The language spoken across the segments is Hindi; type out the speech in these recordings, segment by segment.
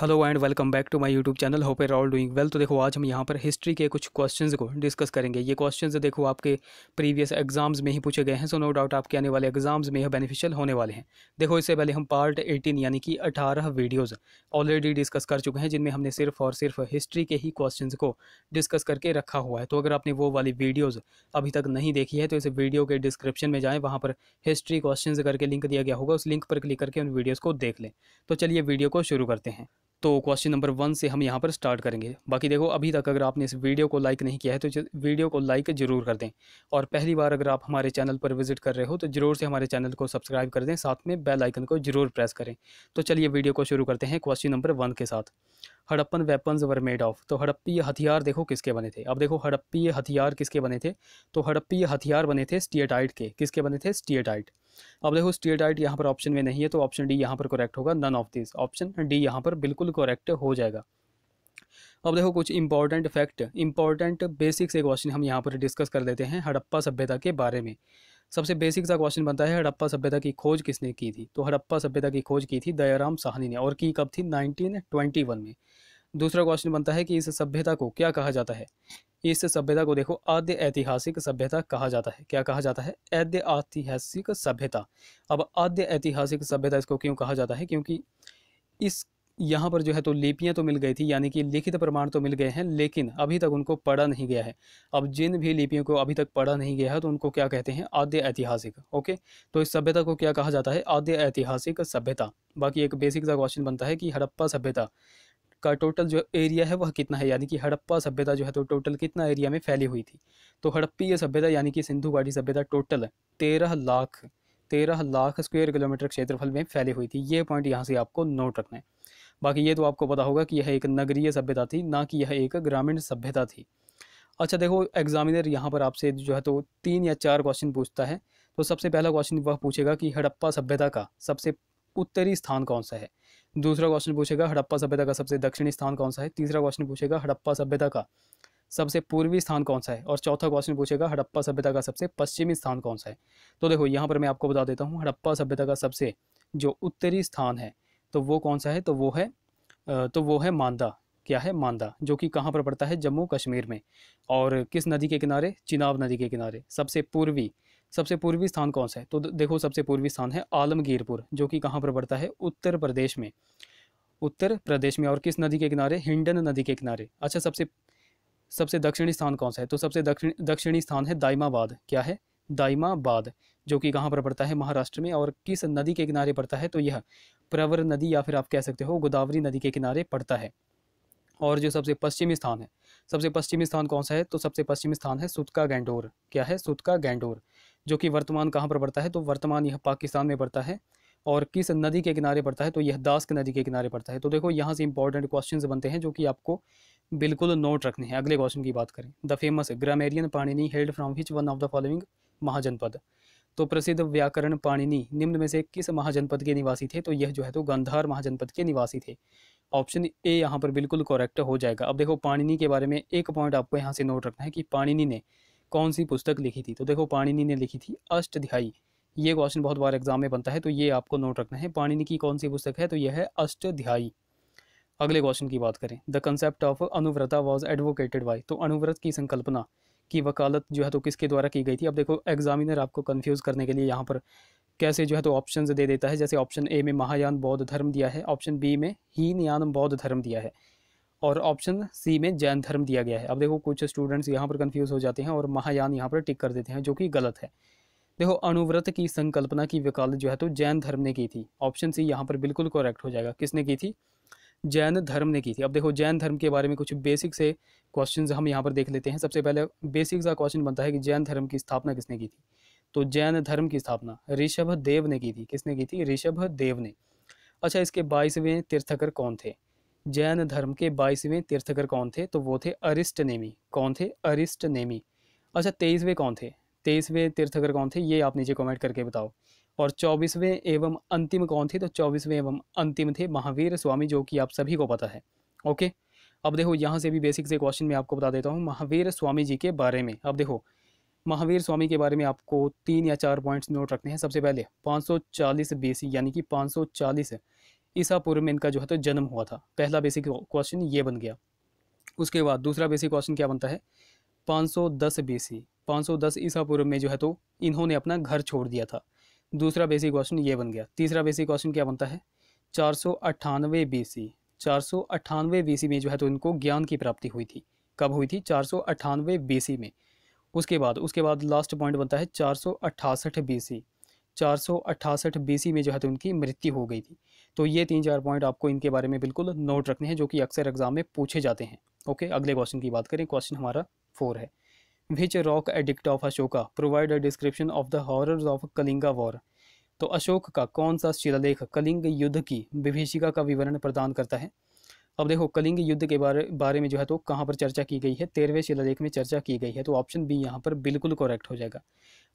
Hello and welcome back to my YouTube channel. Hope you are all doing well. तो देखो आज हम यहाँ पर हिस्ट्री के कुछ क्वेश्चंस को डिस्कस करेंगे। ये क्वेश्चंस देखो आपके प्रीवियस एग्जाम्स में ही पूछे गए हैं, सो नो डाउट आपके आने वाले एग्जाम्स में यह बेनिफिशियल होने वाले हैं। देखो इससे पहले हम पार्ट 18 यानी कि 18 वीडियोज़ ऑलरेडी डिस्कस कर चुके हैं, जिनमें हमने सिर्फ और सिर्फ हिस्ट्री के ही क्वेश्चन को डिस्कस करके रखा हुआ है। तो अगर आपने वो वाली वीडियोज़ अभी तक नहीं देखी है तो इस वीडियो के डिस्क्रिप्शन में जाएँ, वहाँ पर हिस्ट्री क्वेश्चन करके लिंक दिया गया होगा, उस लिंक पर क्लिक करके उन वीडियोज़ को देख लें। तो चलिए वीडियो को शुरू करते हैं। तो क्वेश्चन नंबर 1 से हम यहाँ पर स्टार्ट करेंगे। बाकी देखो अभी तक अगर आपने इस वीडियो को लाइक नहीं किया है तो वीडियो को लाइक ज़रूर कर दें, और पहली बार अगर आप हमारे चैनल पर विजिट कर रहे हो तो ज़रूर से हमारे चैनल को सब्सक्राइब कर दें, साथ में बेल आइकन को ज़रूर प्रेस करें। तो चलिए वीडियो को शुरू करते हैं क्वेश्चन नंबर 1 के साथ। Harappan weapons were made of. तो हड़प्पीय हथियार देखो किसके बने थे। अब देखो हड़प्पीय हथियार किसके बने थे, तो हड़प्पीय हथियार बने थे स्टियटाइट के। किसके बने थे? स्टियटाइट। अब देखो स्टियटाइट यहाँ पर ऑप्शन में नहीं है, तो ऑप्शन डी यहाँ पर करेक्ट होगा। None of this, option d यहाँ पर बिल्कुल करेक्ट हो जाएगा। अब देखो कुछ इंपॉर्टेंट फैक्ट, इंपॉर्टेंट बेसिक से क्वेश्चन हम यहाँ पर डिस्कस कर लेते हैं हड़प्पा सभ्यता के बारे में। सबसे बेसिक सा क्वेश्चन बनता है, हड़प्पा सभ्यता की खोज किसने की थी? तो हड़प्पा सभ्यता की खोज की थी दयाराम साहनी ने, और की कब थी? 1921 में। दूसरा क्वेश्चन बनता है कि इस सभ्यता को क्या कहा जाता है? इस सभ्यता को देखो आद्य ऐतिहासिक सभ्यता कहा जाता है। क्या कहा जाता है? आद्य ऐतिहासिक सभ्यता। अब आद्य ऐतिहासिक सभ्यता इसको क्यों कहा जाता है? क्योंकि इस यहाँ पर जो है तो लिपियाँ तो मिल गई थी, यानी कि लिखित प्रमाण तो मिल गए हैं, लेकिन अभी तक उनको पढ़ा नहीं गया है। अब जिन भी लिपियों को अभी तक पढ़ा नहीं गया है तो उनको क्या कहते हैं? आद्य ऐतिहासिक। ओके, तो इस सभ्यता को क्या कहा जाता है? आद्य ऐतिहासिक सभ्यता। बाकी एक बेसिक सा क्वेश्चन बनता है कि हड़प्पा सभ्यता का टोटल जो एरिया है वह कितना है, यानी कि हड़प्पा सभ्यता जो है तो टोटल कितना एरिया में फैली हुई थी? तो हड़प्पीय सभ्यता यानी कि सिंधु घाटी सभ्यता टोटल 13 लाख स्क्वायर किलोमीटर क्षेत्रफल में फैली हुई थी। ये पॉइंट यहाँ से आपको नोट रखना है। बाकी ये तो आपको पता होगा कि यह एक नगरीय सभ्यता थी, ना कि यह एक ग्रामीण सभ्यता थी। अच्छा देखो एग्जामिनर यहाँ पर आपसे जो है तो 3 या 4 क्वेश्चन पूछता है। तो सबसे पहला क्वेश्चन वह पूछेगा कि हड़प्पा सभ्यता का सबसे उत्तरी स्थान कौन सा है। दूसरा क्वेश्चन पूछेगा हड़प्पा सभ्यता का सबसे दक्षिणी स्थान कौन सा है। तीसरा क्वेश्चन पूछेगा हड़प्पा सभ्यता का सबसे पूर्वी स्थान कौन सा है, और चौथा क्वेश्चन पूछेगा हड़प्पा सभ्यता का सबसे पश्चिमी स्थान कौन सा है। तो देखो यहाँ पर मैं आपको बता देता हूँ, हड़प्पा सभ्यता का सबसे जो उत्तरी स्थान है तो वो कौन सा है, तो वो है मांदा। क्या है? मांदा, जो कि कहाँ पर पड़ता है? जम्मू कश्मीर में। और किस नदी के किनारे? चिनाब नदी के किनारे। सबसे पूर्वी स्थान कौन सा है? तो देखो सबसे पूर्वी स्थान है आलमगीरपुर, जो कि कहाँ पर पड़ता है? उत्तर प्रदेश में। उत्तर प्रदेश में। और किस नदी के किनारे? हिंडन नदी के किनारे। अच्छा सबसे सबसे दक्षिणी स्थान कौन सा है? तो सबसे दक्षिणी स्थान है दाइमाबाद। क्या है? दाइमाबाद, जो कि कहाँ पर पड़ता है? महाराष्ट्र में। और किस नदी के किनारे पड़ता है? तो यह प्रवर नदी या फिर आप कह सकते हो गोदावरी नदी के किनारे पड़ता है। और जो सबसे पश्चिमी स्थान है, सबसे पश्चिमी स्थान कौन सा है? तो सबसे पश्चिमी स्थान है सुतका गैंडोर। क्या है? सुतका गैंडोर, जो कि वर्तमान कहाँ पर पड़ता है? तो वर्तमान यह पाकिस्तान में पड़ता है। और किस नदी के किनारे पड़ता है? तो यह दास्क नदी के किनारे पड़ता है। तो देखो यहाँ से इंपॉर्टेंट क्वेश्चंस बनते हैं जो कि आपको बिल्कुल नोट रखने हैं। अगले क्वेश्चन की बात करें, the famous grammarian Panini held from which one of the following mahajanapada. तो प्रसिद्ध व्याकरण पाणिनि निम्न में से किस महाजनपद के निवासी थे? तो यह जो है तो गांधार महाजनपद के निवासी थे। ऑप्शन ए यहाँ पर बिल्कुल करेक्ट हो जाएगा। अब देखो पाणिनि के बारे में एक पॉइंट आपको यहाँ से नोट रखना है कि पाणिनि ने कौन सी पुस्तक लिखी थी। तो देखो पाणिनि ने लिखी थी अष्टध्यायी। ये क्वेश्चन बहुत बार एग्जाम में बनता है, तो ये आपको नोट रखना है। पाणिनि की कौन सी पुस्तक है? तो यह है अष्टध्यायी। अगले क्वेश्चन की बात करें, the concept of Anuvrata was advocated by. तो अनुव्रत की संकल्पना की वकालत जो है तो किसके द्वारा की गई थी? अब देखो एग्जामिनर आपको कंफ्यूज करने के लिए यहाँ पर कैसे जो है तो ऑप्शंस दे देता है। जैसे ऑप्शन ए में महायान बौद्ध धर्म दिया है, ऑप्शन बी में हीनयान बौद्ध धर्म दिया है, और ऑप्शन सी में जैन धर्म दिया गया है। अब देखो कुछ स्टूडेंट्स यहाँ पर कंफ्यूज हो जाते हैं और महायान यहाँ पर टिक कर देते हैं, जो कि गलत है। देखो अनुव्रत की संकल्पना की वकालत जो है तो जैन धर्म ने की थी। ऑप्शन सी यहाँ पर बिल्कुल करेक्ट हो जाएगा। किसने की थी? जैन धर्म ने की थी। अब देखो जैन धर्म के बारे में कुछ बेसिक से क्वेश्चंस हम यहाँ पर देख लेते हैं। सबसे पहले बेसिक सा क्वेश्चन बनता है कि जैन धर्म की स्थापना किसने की थी? तो जैन धर्म की स्थापना ऋषभ देव ने की थी। किसने की थी? ऋषभ देव ने। अच्छा इसके 22वें तीर्थकर कौन थे? जैन धर्म के 22वें तीर्थकर कौन थे? तो वो थे अरिष्ट नेमी। कौन थे? अरिष्ट नेमी। अच्छा 23वें कौन थे? 23वें तीर्थकर कौन थे? ये आप नीचे कमेंट करके बताओ। और 24वें एवं अंतिम कौन थे? तो 24वें एवं अंतिम थे महावीर स्वामी, जो कि आप सभी को पता है। ओके, अब देखो यहाँ से भी बेसिक से क्वेश्चन मैं आपको बता देता हूँ महावीर स्वामी जी के बारे में। अब देखो महावीर स्वामी के बारे में आपको 3 या 4 पॉइंट्स नोट रखने हैं। सबसे पहले 540 BC यानी कि 540 ईसा पूर्व में इनका जो है तो जन्म हुआ था। पहला बेसिक क्वेश्चन ये बन गया। उसके बाद दूसरा बेसिक क्वेश्चन क्या बनता है, 510 बीसी, 510 ईसा पूर्व में जो है तो इन्होंने अपना घर छोड़ दिया था। दूसरा बेसिक क्वेश्चन ये बन गया। तीसरा बेसिक क्वेश्चन क्या बनता है, 498 बीसी, 498 बीसी में जो है तो इनको ज्ञान की प्राप्ति हुई थी। कब हुई थी, 498 बीसी में। उसके बाद लास्ट पॉइंट बनता है 468 बीसी, 468 बीसी में जो है तो उनकी मृत्यु हो गई थी। तो ये 3-4 पॉइंट आपको इनके बारे में बिल्कुल नोट रखने हैं, जो कि अक्सर एग्जाम में पूछे जाते हैं। ओके, अगले क्वेश्चन की बात करें। क्वेश्चन हमारा 4 है, which rock edict of Ashoka provide a description of the horrors of Kalinga war. तो अशोक का कौन सा शिलालेख कलिंग युद्ध की विभीषिका का विवरण प्रदान करता है। अब देखो, कलिंग युद्ध के बारे में जो है तो कहाँ पर चर्चा की गई है, 13वें शिलालेख में चर्चा की गई है। तो ऑप्शन बी यहाँ पर बिल्कुल करेक्ट हो जाएगा।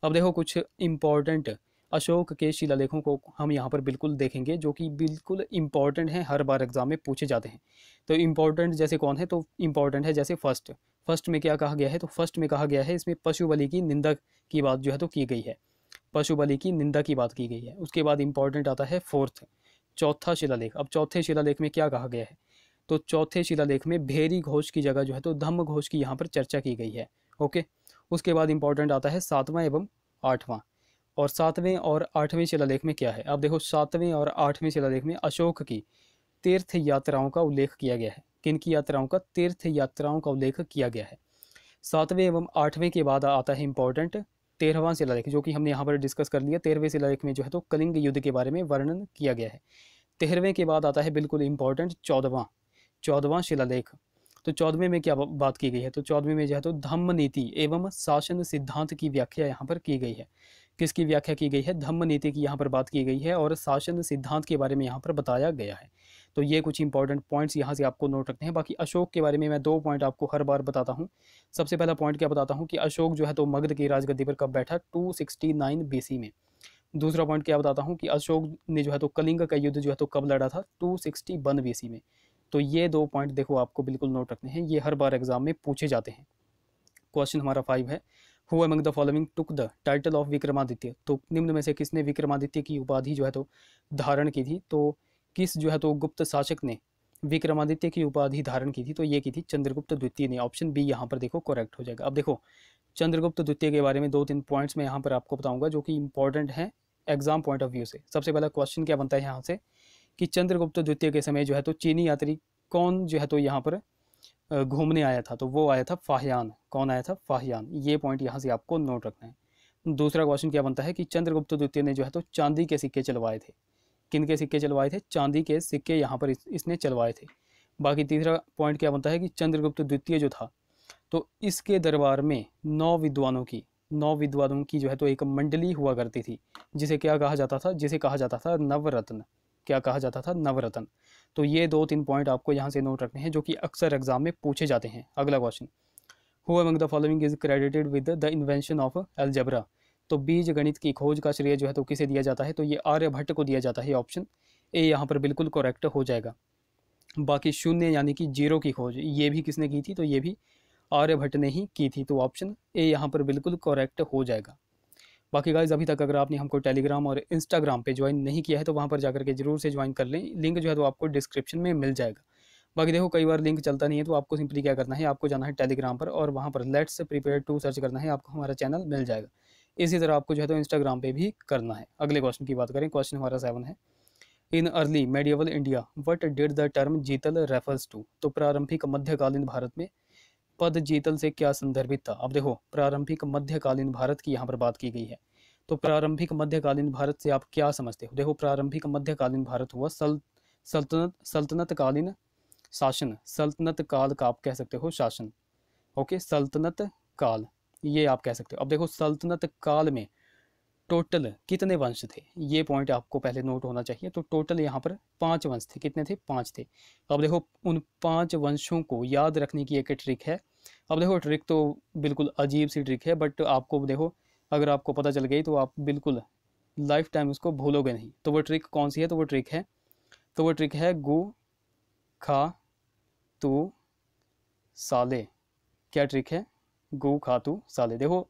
अब देखो, कुछ इंपॉर्टेंट अशोक के शिलालेखों को हम यहाँ पर बिल्कुल देखेंगे, जो कि बिल्कुल इंपॉर्टेंट हैं, हर बार एग्जाम में पूछे जाते हैं। तो इंपॉर्टेंट जैसे कौन है, तो इंपॉर्टेंट है जैसे फर्स्ट में क्या कहा गया है, तो फर्स्ट में कहा गया है इसमें पशु बलि की निंदा की बात जो है तो की गई है, पशु बलि की निंदा की बात की गई है। उसके बाद इंपॉर्टेंट आता है फोर्थ, चौथा शिलालेख। अब चौथे शिलालेख में क्या कहा गया है, तो चौथे शिलालेख में भेरी घोष की जगह जो है तो धम्म घोष की यहाँ पर चर्चा की गई है। ओके, उसके बाद इंपॉर्टेंट आता है 7वां एवं 8वां। और 7वें और 8वें शिलालेख में क्या है, अब देखो 7वें और 8वें शिलालेख में अशोक की तीर्थ यात्राओं का उल्लेख किया गया है। किन की यात्राओं का, तीर्थ यात्राओं का उल्लेख किया गया है। 7वें एवं 8वें के बाद आता है इंपॉर्टेंट 13वां शिलालेख, जो कि हमने यहाँ पर डिस्कस कर लिया। 13वें शिलालेख में जो है तो कलिंग युद्ध के बारे में वर्णन किया गया है। 13वें के बाद आता है बिल्कुल इंपॉर्टेंट 14वां शिलालेख। तो 14वें में क्या बात की गई है, तो 14वें में जो है तो धम्म नीति एवं शासन सिद्धांत की व्याख्या यहाँ पर की गई है। किसकी व्याख्या की गई है, धम्म नीति की यहाँ पर बात की गई है, और शासन सिद्धांत के बारे में यहाँ पर बताया गया है। तो ये कुछ इंपॉर्टेंट पॉइंट्स यहाँ से आपको नोट रखते हैं। बाकी अशोक के बारे में मैं 2 पॉइंट आपको हर बार बताता हूँ। सबसे पहला पॉइंट क्या बताता हूँ कि अशोक जो है तो मगध की राजगद्दी पर कब बैठा, 269 बीसी में। दूसरा पॉइंट क्या बताता हूँ कि अशोक ने जो है तो कलिंग का युद्ध जो है तो कब लड़ा था, 261 बीसी में। तो ये 2 पॉइंट देखो आपको बिल्कुल नोट रखने हैं, ये हर बार एग्जाम में पूछे जाते हैं। क्वेश्चन हमारा 5 है, who among the following took the title of Vikramaditya. तो निम्न में से किसने विक्रमादित्य की उपाधि जो है तो धारण की थी। तो किस जो है तो गुप्त शासक ने विक्रमादित्य की उपाधि धारण की थी, तो ये की थी चंद्रगुप्त द्वितीय ने। ऑप्शन बी यहाँ पर देखो करेक्ट हो जाएगा। अब देखो, चंद्रगुप्त द्वितीय के बारे में 2-3 पॉइंट्स मैं यहाँ पर आपको बताऊंगा, जो कि इंपॉर्टेंट है एग्जाम पॉइंट ऑफ व्यू से। सबसे पहला क्वेश्चन क्या बनता है यहाँ से कि चंद्रगुप्त द्वितीय के समय जो है तो चीनी यात्री कौन जो है तो यहाँ पर घूमने आया था, तो वो आया था फाहियान। कौन आया था, फाहियान। ये पॉइंट यहाँ से आपको नोट रखना है। दूसरा क्वेश्चन क्या बनता है कि चंद्रगुप्त द्वितीय ने जो है तो चांदी के सिक्के चलवाए थे। किन के सिक्के चलवाए थे, चांदी के सिक्के यहाँ पर इसने चलवाए थे। बाकी तीसरा पॉइंट क्या बनता है कि चंद्रगुप्त द्वितीय जो था तो इसके दरबार में 9 विद्वानों की जो है तो एक मंडली हुआ करती थी, जिसे क्या कहा जाता था, जिसे कहा जाता था नवरत्न। क्या कहा जाता था, नवरत्न। तो ये 2-3 पॉइंट आपको यहाँ से नोट रखने हैं, जो कि अक्सर एग्जाम में पूछे जाते हैं। अगला question, who among the following is credited with the invention of algebra. तो बीज गणित की खोज का श्रेय जो है तो किसे दिया जाता है, तो ये आर्यभट्ट को दिया जाता है। ऑप्शन ए यहाँ पर बिल्कुल करेक्ट हो जाएगा। बाकी शून्य यानी कि जीरो की खोज ये भी किसने की थी, तो ये भी आर्यभट्ट ने ही की थी। तो ऑप्शन ए यहाँ पर बिल्कुल करेक्ट हो जाएगा। बाकी गाइज, अभी तक अगर आपने हमको टेलीग्राम और इंस्टाग्राम पे ज्वाइन नहीं किया है तो वहाँ पर जाकर के जरूर से ज्वाइन कर लें। लिंक जो है तो आपको डिस्क्रिप्शन में मिल जाएगा। बाकी देखो, कई बार लिंक चलता नहीं है, तो आपको सिंपली क्या करना है, आपको जाना है टेलीग्राम पर और वहाँ पर लेट्स प्रिपेयर टू सर्च करना है, आपको हमारा चैनल मिल जाएगा। इसी तरह आपको जो है तो इंस्टाग्राम पे भी करना है। अगले क्वेश्चन की बात करें, क्वेश्चन हमारा 7 है, in early medieval India what did the term जीतल रेफर्स टू। तो प्रारंभिक मध्यकालीन भारत में पद जीतल से क्या संदर्भित था। अब देखो, प्रारंभिक मध्यकालीन भारत की यहाँ पर बात की गई है। तो प्रारंभिक मध्यकालीन भारत से आप क्या समझते हो। देखो, प्रारंभिक मध्यकालीन भारत हुआ सल्तनत कालीन शासन, सल्तनत काल का आप कह सकते हो शासन। ओके, सल्तनत काल ये आप कह सकते हो। अब देखो, सल्तनत काल में टोटल कितने वंश थे, ये पॉइंट आपको पहले नोट होना चाहिए। तो टोटल यहाँ पर 5 वंश थे। कितने थे, 5 थे। अब देखो, उन 5 वंशों को याद रखने की एक ट्रिक है। अब देखो, ट्रिक तो बिल्कुल अजीब सी ट्रिक है, बट आपको देखो, अगर आपको पता चल गई तो आप बिल्कुल लाइफ टाइम उसको भूलोगे नहीं। तो वो ट्रिक कौन सी है, तो वो ट्रिक है गु खा तू साले। क्या ट्रिक है, गु खा तू साले। देखो,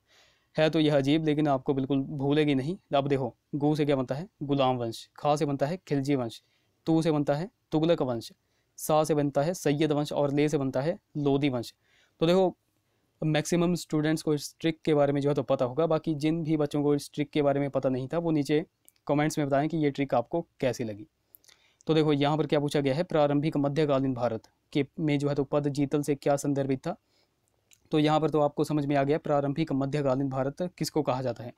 है तो यह अजीब, लेकिन आपको बिल्कुल भूलेगी नहीं। अब देखो, गु से क्या बनता है, गुलाम वंश, खा से बनता है खिलजी वंश, तू से बनता है तुगलक वंश, सा से बनता है सैयद वंश और ले से बनता है लोदी वंश। तो देखो मैक्सिमम स्टूडेंट्स को इस ट्रिक के बारे में जो है तो पता होगा, बाकी जिन भी बच्चों को इस ट्रिक के बारे में पता नहीं था वो नीचे कमेंट्स में बताएं कि ये ट्रिक आपको कैसी लगी। तो देखो यहाँ पर क्या पूछा गया है, प्रारंभिक मध्यकालीन भारत के में जो है तो पद जीतल से क्या संदर्भित था। तो यहाँ पर तो आपको समझ में आ गया प्रारंभिक मध्यकालीन भारत किसको कहा जाता है।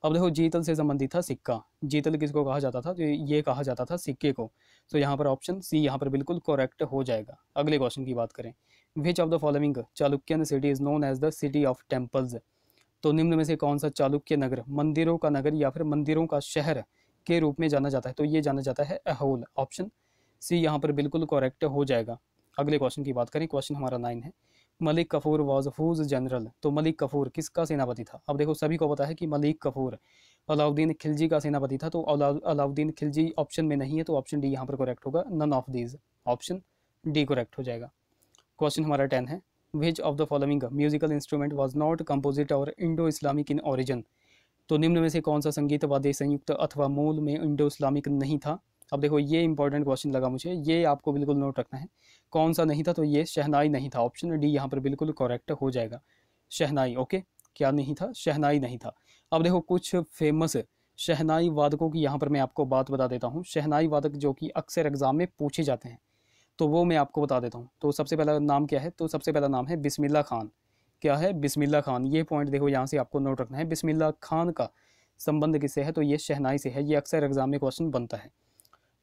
अब देखो जीतल से संबंधित था सिक्का, जीतल किसको कहा जाता था, तो ये कहा जाता था सिक्के को। तो यहाँ पर ऑप्शन सी यहाँ पर बिल्कुल करेक्ट हो जाएगा। अगले क्वेश्चन की बात करें, which of the following Chalukyan city is known as the city of temples. तो निम्न में से कौन सा चालुक्य नगर मंदिरों का नगर या फिर मंदिरों का शहर के रूप में जाना जाता है। तो ये जाना जाता है अहोल, ऑप्शन सी यहाँ पर बिल्कुल करेक्ट हो जाएगा। अगले क्वेश्चन की बात करें, क्वेश्चन हमारा 9 है, Malik Kafur was whose general. तो मलिक कफूर किसका सेनापति था। अब देखो सभी को पता है कि मलिक कफूर अलाउद्दीन खिलजी का सेनापति था। तो अलाउद्दीन खिलजी ऑप्शन में नहीं है, तो ऑप्शन डी यहाँ पर करेक्ट होगा, none of these, option D correct हो जाएगा। क्वेश्चन हमारा 10 है, which of the following musical instrument was not composite और इंडो इस्लामिक इन ओरिजिन। तो निम्न में से कौन सा संगीत वाद्य संयुक्त अथवा मूल में इंडो इस्लामिक नहीं था। अब देखो ये इंपॉर्टेंट क्वेश्चन लगा मुझे, ये आपको बिल्कुल नोट रखना है, कौन सा नहीं था। तो ये शहनाई नहीं था, ऑप्शन डी यहाँ पर बिल्कुल करेक्ट हो जाएगा, शहनाई। ओके, क्या नहीं था, शहनाई नहीं था। अब देखो कुछ फेमस शहनाई वादकों की यहाँ पर मैं आपको बात बता देता हूँ, शहनाई वादक जो कि अक्सर एग्जाम में पूछे जाते हैं, तो वो मैं आपको बता देता हूँ। तो सबसे पहला नाम क्या है, तो सबसे पहला नाम है बिस्मिल्लाह खान। क्या है, बिस्मिल्लाह खान। ये पॉइंट देखो यहाँ से आपको नोट रखना है, बिस्मिल्लाह खान का संबंध किससे है, तो ये शहनाई से है, ये अक्सर एग्जाम में क्वेश्चन बनता है।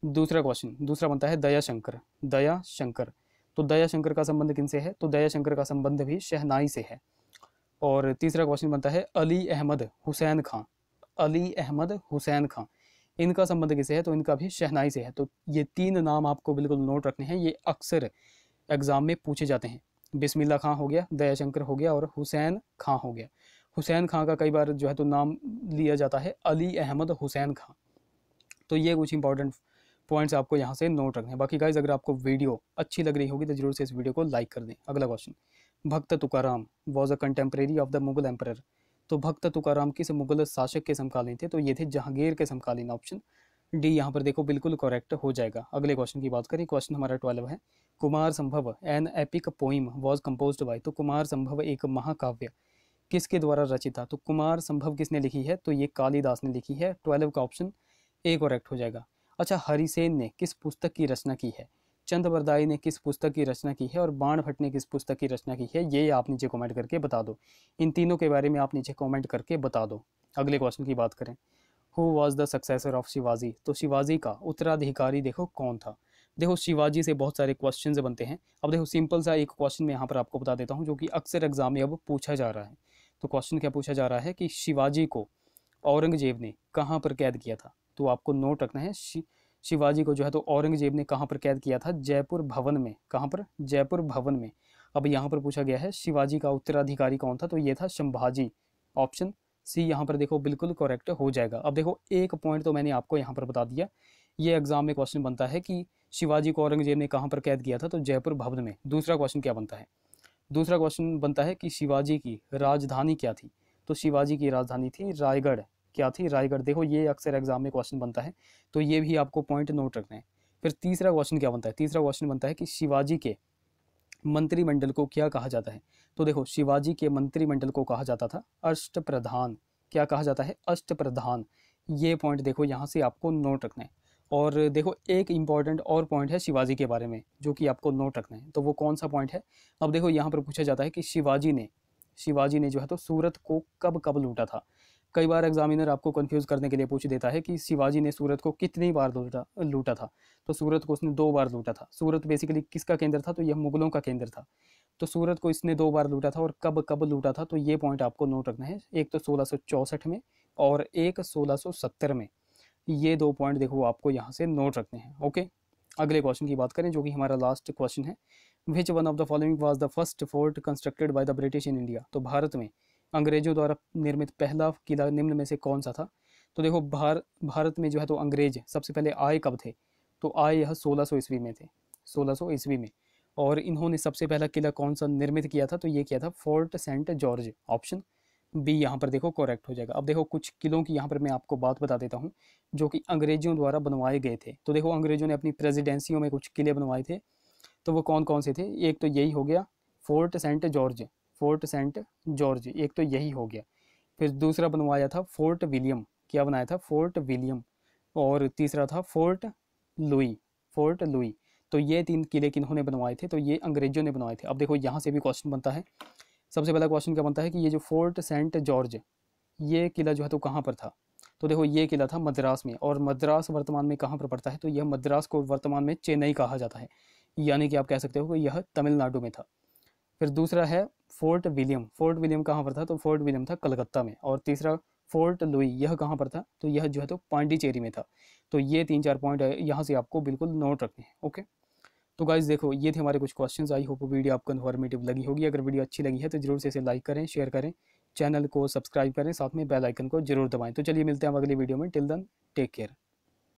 दूसरा क्वेश्चन दूसरा बनता है दया शंकर, दया शंकर। तो दया शंकर का संबंध किनसे है, तो दया शंकर का संबंध भी शहनाई से है। और तीसरा क्वेश्चन बनता है अली अहमद हुसैन खां, अली अहमद हुसैन खां, इनका संबंध किससे है, तो इनका भी शहनाई से है। तो ये 3 नाम आपको बिल्कुल नोट रखने हैं, ये अक्सर एग्जाम में पूछे जाते हैं। बिस्मिल्लाह खां हो गया, दया शंकर हो गया और हुसैन खां हो गया। हुसैन खां का कई बार जो है तो नाम लिया जाता है अली अहमद हुसैन खां। तो ये कुछ इंपॉर्टेंट पॉइंट्स आपको यहाँ से नोट रखने हैं। बाकी गाइज अगर आपको वीडियो अच्छी लग रही होगी तो जरूर से इस वीडियो को लाइक कर दें। अगला क्वेश्चन, भक्त Tukaram was a contemporary of the Mughal emperor. तो भक्त तुकाराम किस मुगल शासक के समकालीन थे, तो ये थे जहांगीर के समकालीन, ऑप्शन डी यहाँ पर देखो बिल्कुल करेक्ट हो जाएगा। अगले क्वेश्चन की बात करें, क्वेश्चन हमारा 12 है, कुमार संभव an epic poem was composed bye. तो कुमार संभव एक महाकाव्य किसके द्वारा रचित था। तो कुमार संभव किसने लिखी है, तो ये कालिदास ने लिखी है। 12 का ऑप्शन ए करेक्ट हो जाएगा। अच्छा, हरिसेन ने किस पुस्तक की रचना की है, चंद बरदाई ने किस पुस्तक की रचना की है और बाण भट्ट ने किस पुस्तक की रचना की है, ये आप नीचे कमेंट करके बता दो। इन तीनों के बारे में आप नीचे कमेंट करके बता दो। अगले क्वेश्चन की बात करें, who was the successor of Shivaji. तो शिवाजी का उत्तराधिकारी देखो कौन था। देखो शिवाजी से बहुत सारे क्वेश्चन बनते हैं। अब देखो सिंपल सा एक क्वेश्चन मैं यहाँ पर आपको बता देता हूँ जो कि अक्सर एग्जाम में अब पूछा जा रहा है। तो क्वेश्चन क्या पूछा जा रहा है कि शिवाजी को औरंगजेब ने कहाँ पर कैद किया था। तो आपको नोट रखना है, शिवाजी को जो है तो औरंगजेब ने कहाँ पर कैद किया था, जयपुर भवन में। कहाँ पर, जयपुर भवन में। अब यहाँ पर पूछा गया है शिवाजी का उत्तराधिकारी कौन था, तो ये था संभाजी, ऑप्शन सी यहाँ पर देखो बिल्कुल करेक्ट हो जाएगा। अब देखो एक पॉइंट तो मैंने आपको यहाँ पर बता दिया, ये एग्जाम में क्वेश्चन बनता है कि शिवाजी को औरंगजेब ने कहाँ पर कैद किया था, तो जयपुर भवन में। दूसरा क्वेश्चन क्या बनता है, दूसरा क्वेश्चन बनता है कि शिवाजी की राजधानी क्या थी। तो शिवाजी की राजधानी थी रायगढ़। क्या थी, रायगढ़। देखो ये अक्सर एग्जाम में क्वेश्चन बनता है, तो ये भी आपको पॉइंट नोट रखना है। फिर तीसरा क्वेश्चन क्या बनता है, तीसरा क्वेश्चन बनता है कि शिवाजी के मंत्रिमंडल को क्या कहा जाता है। तो देखो शिवाजी के मंत्रिमंडल को कहा जाता था अष्टप्रधान। क्या कहा जाता है, अष्टप्रधान। ये पॉइंट देखो यहाँ से आपको नोट रखना है। और देखो एक इंपॉर्टेंट और पॉइंट है शिवाजी के बारे में जो कि आपको नोट रखना है, तो वो कौन सा पॉइंट है। अब देखो यहाँ पर पूछा जाता है कि शिवाजी ने जो है तो सूरत को कब कब लूटा था। कई बार एग्जामिनर आपको कंफ्यूज करने के लिए पूछ देता है कि शिवाजी ने सूरत को कितनी बार लूटा था। तो सूरत को उसने 2 बार लूटा था। सूरत बेसिकली किसका केंद्र था, तो यह मुगलों का केंद्र था। तो सूरत को इसने 2 बार लूटा था और कब कब लूटा था, तो ये पॉइंट आपको नोट रखना है। एक तो 1664 में और एक 1670 में। ये 2 पॉइंट देखो आपको यहाँ से नोट रखने हैं। ओके, अगले क्वेश्चन की बात करें जो कि हमारा लास्ट क्वेश्चन है, विच one of the following was the first fort constructed by the British in India. तो भारत में अंग्रेजों द्वारा निर्मित पहला किला निम्न में से कौन सा था। तो देखो भारत में जो है तो अंग्रेज सबसे पहले आए कब थे, तो आए यह 1600 ईस्वी में थे, 1600 ईस्वी में। और इन्होंने सबसे पहला किला कौन सा निर्मित किया था, तो ये किया था fort saint George, option B यहाँ पर देखो करेक्ट हो जाएगा। अब देखो कुछ किलों की यहाँ पर मैं आपको बात बता देता हूँ जो कि अंग्रेजों द्वारा बनवाए गए थे। तो देखो अंग्रेजों ने अपनी प्रेसिडेंसियों में कुछ किले बनवाए थे, तो वो कौन कौन से थे? एक तो यही हो गया fort saint George, fort saint George, एक तो यही हो गया। फिर दूसरा बनवाया था फोर्ट विलियम, क्या बनाया था? Fort William. और तीसरा था फोर्ट लुई, फोर्ट लुई। तो ये 3 किले किन्होंने बनवाए थे? तो ये अंग्रेजों ने बनवाए थे। अब देखो यहाँ से भी क्वेश्चन बनता है। सबसे पहला क्वेश्चन क्या बनता है कि ये जो फोर्ट सेंट जॉर्ज, ये किला जो है तो कहाँ पर था? तो देखो ये किला था मद्रास में, और मद्रास वर्तमान में कहाँ पर पड़ता है? तो यह मद्रास को वर्तमान में चेन्नई कहा जाता है, यानी कि आप कह सकते हो कि यह तमिलनाडु में था। फिर दूसरा है फोर्ट विलियम, फोर्ट विलियम कहाँ पर था? तो फोर्ट विलियम था कलकत्ता में। और तीसरा फोर्ट लुई, यह कहाँ पर था? तो यह जो है तो पांडिचेरी में था। तो ये 3-4 पॉइंट है, यहाँ से आपको बिल्कुल नोट रखने हैं। ओके, तो गाइज देखो ये थे हमारे कुछ क्वेश्चंस। आई होप वीडियो आपको इन्फॉर्मेटिव लगी होगी। अगर वीडियो अच्छी लगी है तो जरूर से इसे लाइक करें, शेयर करें, चैनल को सब्सक्राइब करें, साथ में बेल आइकन को जरूर दबाएं। तो चलिए मिलते हैं हम अगली वीडियो में। Till then take care.